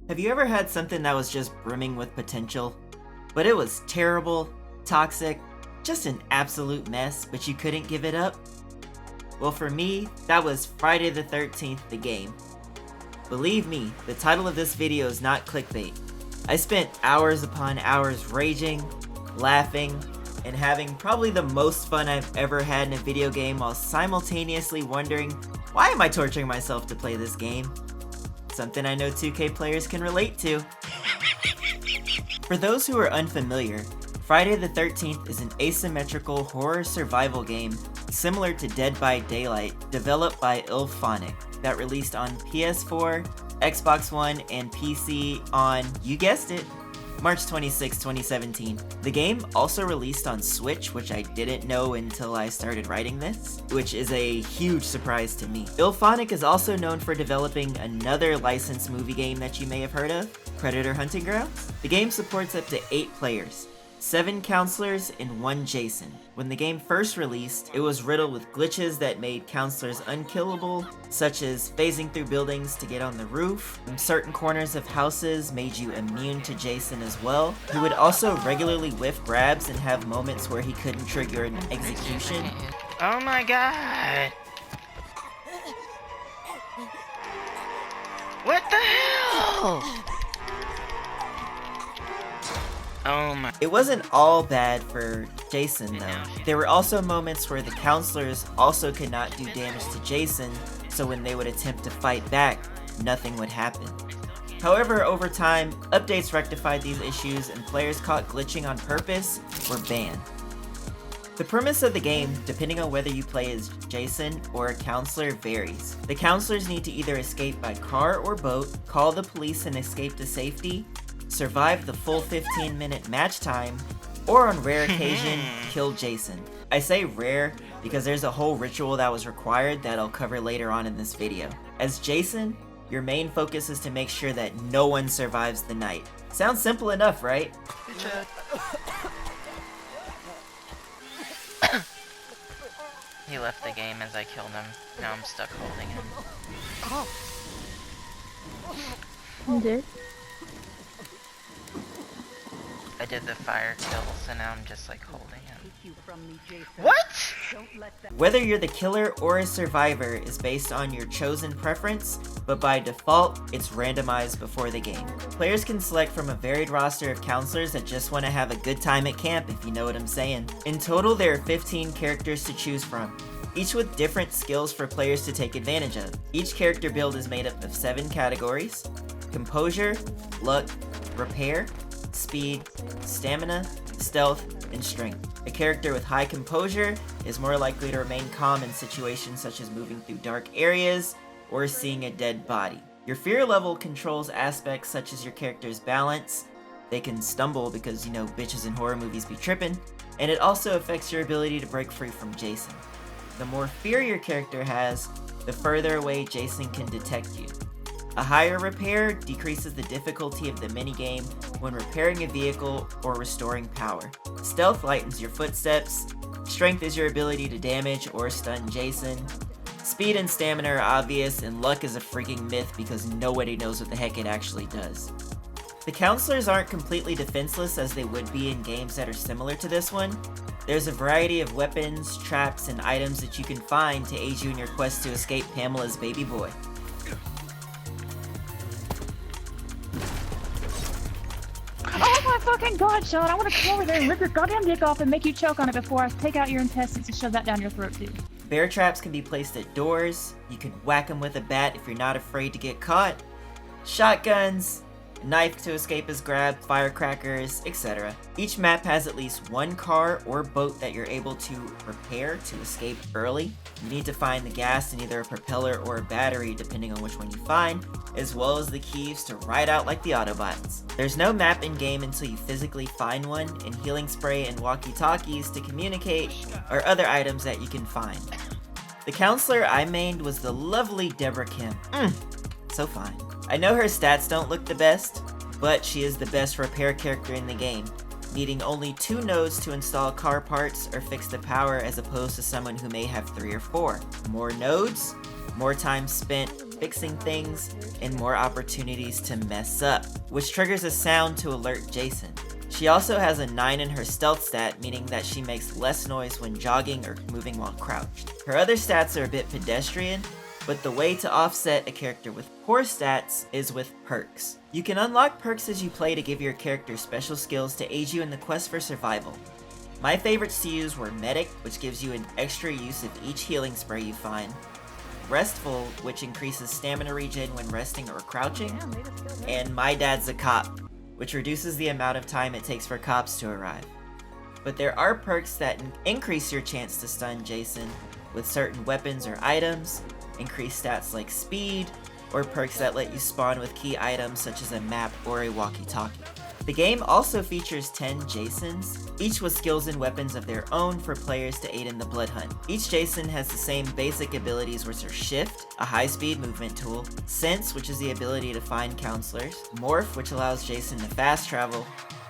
Have you ever had something that was just brimming with potential, but it was terrible, toxic, just an absolute mess, but you couldn't give it up? Well, for me, that was Friday the 13th, the game. Believe me, the title of this video is not clickbait. I spent hours upon hours raging, laughing, and having probably the most fun I've ever had in a video game while simultaneously wondering, why am I torturing myself to play this game? Something I know 2K players can relate to. For those who are unfamiliar, Friday the 13th is an asymmetrical horror survival game similar to Dead by Daylight, developed by IllFonic, that released on PS4, Xbox One, and PC on, you guessed it, March 26, 2017. The game also released on Switch, which I didn't know until I started writing this, which is a huge surprise to me. IllFonic is also known for developing another licensed movie game that you may have heard of, Predator Hunting Grounds. The game supports up to 8 players, 7 counselors, and 1 Jason. When the game first released, it was riddled with glitches that made counselors unkillable, such as phasing through buildings to get on the roof. Certain corners of houses made you immune to Jason as well, who would also regularly whiff grabs and have moments where he couldn't trigger an execution. Oh my god! What the hell? Oh my. It wasn't all bad for Jason though. There were also moments where the counselors also could not do damage to Jason, so when they would attempt to fight back, nothing would happen. However, over time, updates rectified these issues and players caught glitching on purpose were banned. The premise of the game, depending on whether you play as Jason or a counselor, varies. The counselors need to either escape by car or boat, call the police and escape to safety, survive the full 15-minute match time, or on rare occasion, kill Jason. I say rare because there's a whole ritual that was required that I'll cover later on in this video. As Jason, your main focus is to make sure that no one survives the night. Sounds simple enough, right? He left the game as I killed him. Now I'm stuck holding him. You did? I did the fire kill, so now I'm just like holding him. What? Whether you're the killer or a survivor is based on your chosen preference, but by default, it's randomized before the game. Players can select from a varied roster of counselors that just want to have a good time at camp, if you know what I'm saying. In total, there are 15 characters to choose from, each with different skills for players to take advantage of. Each character build is made up of 7 categories: composure, luck, repair, speed, stamina, stealth, and strength. A character with high composure is more likely to remain calm in situations such as moving through dark areas or seeing a dead body. Your fear level controls aspects such as your character's balance. They can stumble because, you know, bitches in horror movies be tripping, and it also affects your ability to break free from Jason. The more fear your character has, the further away Jason can detect you. A higher repair decreases the difficulty of the minigame when repairing a vehicle or restoring power. Stealth lightens your footsteps. Strength is your ability to damage or stun Jason. Speed and stamina are obvious, and luck is a freaking myth because nobody knows what the heck it actually does. The counselors aren't completely defenseless as they would be in games that are similar to this one. There's a variety of weapons, traps, and items that you can find to aid you in your quest to escape Pamela's baby boy. Oh my fucking god, Sean! I want to come over there and rip your goddamn dick off and make you choke on it before I take out your intestines and shove that down your throat, too. Bear traps can be placed at doors. You can whack them with a bat if you're not afraid to get caught. Shotguns, a knife to escape is grabbed, firecrackers, etc. Each map has at least 1 car or boat that you're able to repair to escape early. You need to find the gas in either a propeller or a battery depending on which one you find, as well as the keys to ride out like the Autobots. There's no map in game until you physically find one, and healing spray and walkie-talkies to communicate are other items that you can find. The counselor I mained was the lovely Deborah Kim. So fine. I know her stats don't look the best, but she is the best repair character in the game, needing only 2 nodes to install car parts or fix the power as opposed to someone who may have 3 or 4. More nodes, more time spent fixing things, and more opportunities to mess up, which triggers a sound to alert Jason. She also has a 9 in her stealth stat, meaning that she makes less noise when jogging or moving while crouched. Her other stats are a bit pedestrian, but the way to offset a character with poor stats is with perks. You can unlock perks as you play to give your character special skills to aid you in the quest for survival. My favorites to use were Medic, which gives you an extra use of each healing spray you find, Restful, which increases stamina regen when resting or crouching, and My Dad's a Cop, which reduces the amount of time it takes for cops to arrive. But there are perks that increase your chance to stun Jason with certain weapons or items, increase stats like speed, or perks that let you spawn with key items such as a map or a walkie-talkie. The game also features 10 Jasons, each with skills and weapons of their own for players to aid in the blood hunt. Each Jason has the same basic abilities, which are Shift, a high-speed movement tool, Sense, which is the ability to find counselors, Morph, which allows Jason to fast travel,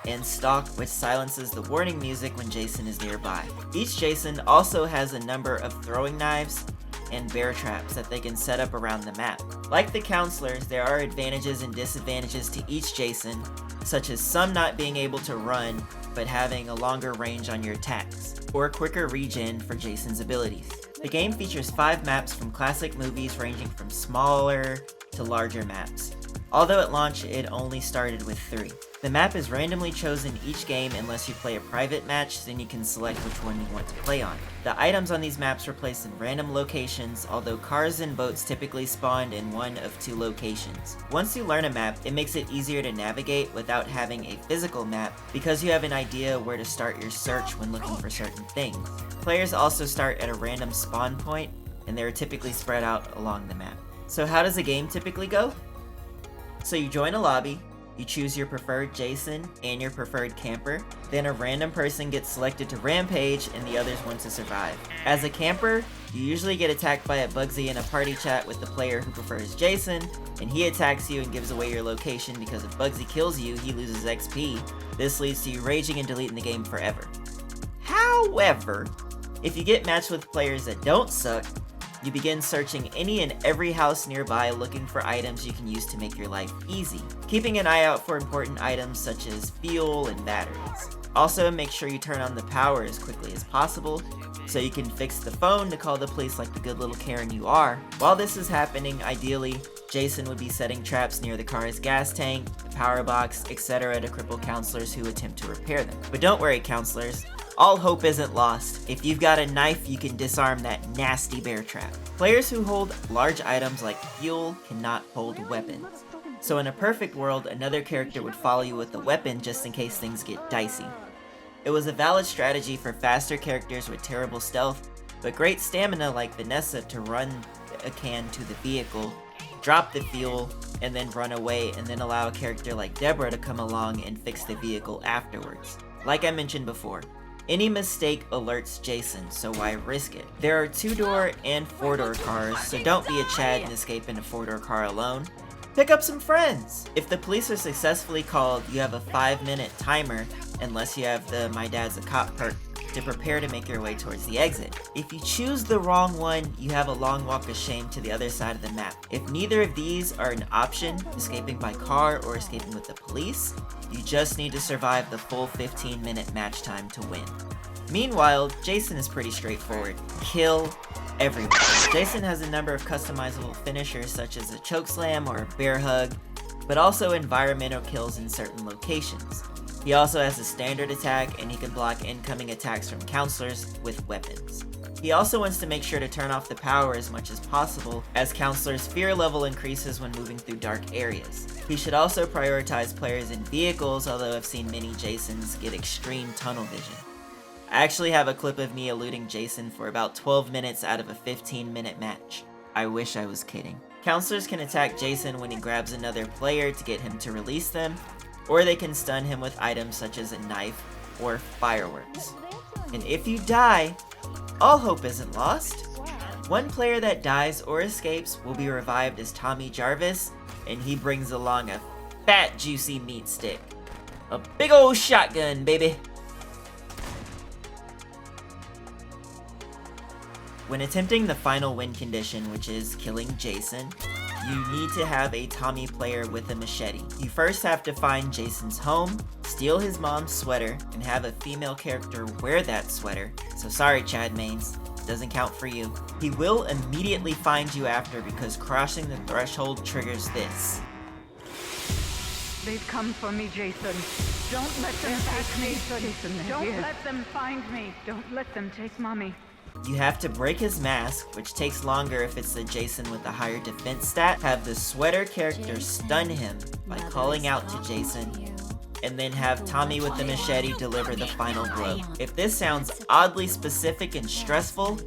and Stalk, which silences the warning music when Jason is nearby. Each Jason also has a number of throwing knives and bear traps that they can set up around the map. Like the counselors, there are advantages and disadvantages to each Jason, such as some not being able to run but having a longer range on your attacks, or quicker regen for Jason's abilities. The game features 5 maps from classic movies ranging from smaller to larger maps. Although at launch it only started with 3. The map is randomly chosen each game unless you play a private match, then you can select which one you want to play on. The items on these maps are placed in random locations, although cars and boats typically spawned in one of 2 locations. Once you learn a map, it makes it easier to navigate without having a physical map because you have an idea where to start your search when looking for certain things. Players also start at a random spawn point, and they are typically spread out along the map. So how does a game typically go? So you join a lobby, you choose your preferred Jason and your preferred camper, then a random person gets selected to rampage and the others want to survive. As a camper, you usually get attacked by a Bugsy in a party chat with the player who prefers Jason, and he attacks you and gives away your location because if Bugsy kills you, he loses XP. This leads to you raging and deleting the game forever. However, if you get matched with players that don't suck, you begin searching any and every house nearby looking for items you can use to make your life easy, keeping an eye out for important items such as fuel and batteries. Also, make sure you turn on the power as quickly as possible so you can fix the phone to call the police like the good little Karen you are. While this is happening, ideally, Jason would be setting traps near the car's gas tank, the power box, etc. to cripple counselors who attempt to repair them. But don't worry, counselors. All hope isn't lost. If you've got a knife, you can disarm that nasty bear trap. Players who hold large items like fuel cannot hold weapons. So in a perfect world, another character would follow you with a weapon just in case things get dicey. It was a valid strategy for faster characters with terrible stealth, but great stamina like Vanessa to run a can to the vehicle, drop the fuel, and then run away, and then allow a character like Deborah to come along and fix the vehicle afterwards. Like I mentioned before, any mistake alerts Jason, so why risk it? There are 2-door and 4-door cars, so don't be a Chad and escape in a 4-door car alone. Pick up some friends! If the police are successfully called, you have a 5-minute timer, unless you have the My Dad's a Cop perk, to prepare to make your way towards the exit. If you choose the wrong one, you have a long walk of shame to the other side of the map. If neither of these are an option, escaping by car or escaping with the police, you just need to survive the full 15-minute match time to win. Meanwhile, Jason is pretty straightforward. Kill everyone. Jason has a number of customizable finishers such as a chokeslam or a bear hug, but also environmental kills in certain locations. He also has a standard attack, and he can block incoming attacks from counselors with weapons. He also wants to make sure to turn off the power as much as possible, as counselors' fear level increases when moving through dark areas. He should also prioritize players in vehicles, although I've seen many Jasons get extreme tunnel vision. I actually have a clip of me eluding Jason for about 12 minutes out of a 15-minute match. I wish I was kidding. Counselors can attack Jason when he grabs another player to get him to release them, or they can stun him with items such as a knife or fireworks. And if you die, all hope isn't lost. One player that dies or escapes will be revived as Tommy Jarvis, and he brings along a fat juicy meat stick. A big old shotgun, baby! When attempting the final win condition, which is killing Jason, you need to have a Tommy player with a machete. You first have to find Jason's home, steal his mom's sweater, and have a female character wear that sweater. So sorry, Chad Mains, doesn't count for you. He will immediately find you after because crossing the threshold triggers this. They've come for me, Jason. Don't let them take me, Jason. Don't let them find me. Don't let them take Mommy. You have to break his mask, which takes longer if it's the Jason with the higher defense stat, have the sweater character stun him by calling out to Jason, and then have Tommy with the machete deliver the final blow. If this sounds oddly specific and stressful,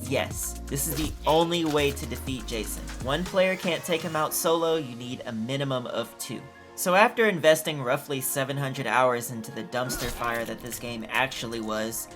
yes, this is the only way to defeat Jason. One player can't take him out solo, you need a minimum of 2. So after investing roughly 700 hours into the dumpster fire that this game actually was,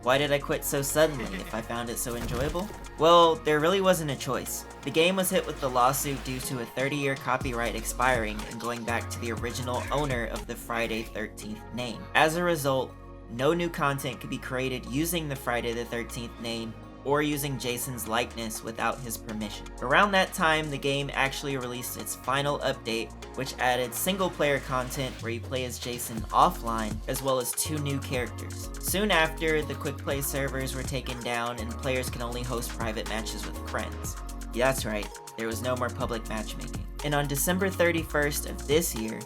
why did I quit so suddenly if I found it so enjoyable? Well, there really wasn't a choice. The game was hit with the lawsuit due to a 30-year copyright expiring and going back to the original owner of the Friday 13th name. As a result, no new content could be created using the Friday the 13th name or using Jason's likeness without his permission. Around that time, the game actually released its final update, which added single-player content where you play as Jason offline, as well as 2 new characters. Soon after, the quick play servers were taken down and players can only host private matches with friends. Yeah, that's right, there was no more public matchmaking. And on December 31st of this year,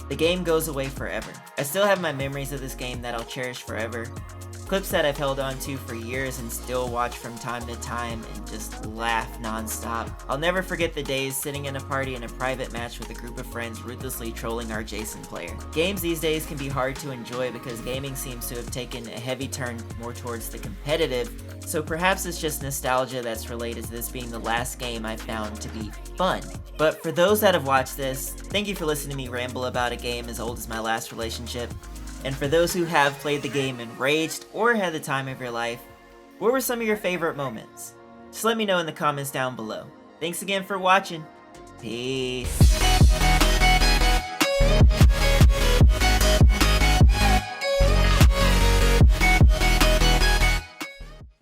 the game goes away forever. I still have my memories of this game that I'll cherish forever. Clips that I've held on to for years and still watch from time to time and just laugh nonstop. I'll never forget the days sitting in a party in a private match with a group of friends ruthlessly trolling our Jason player. Games these days can be hard to enjoy because gaming seems to have taken a heavy turn more towards the competitive, so perhaps it's just nostalgia that's related to this being the last game I found to be fun. But for those that have watched this, thank you for listening to me ramble about a game as old as my last relationship. And for those who have played the game and raged or had the time of your life, what were some of your favorite moments? Just let me know in the comments down below. Thanks again for watching. Peace.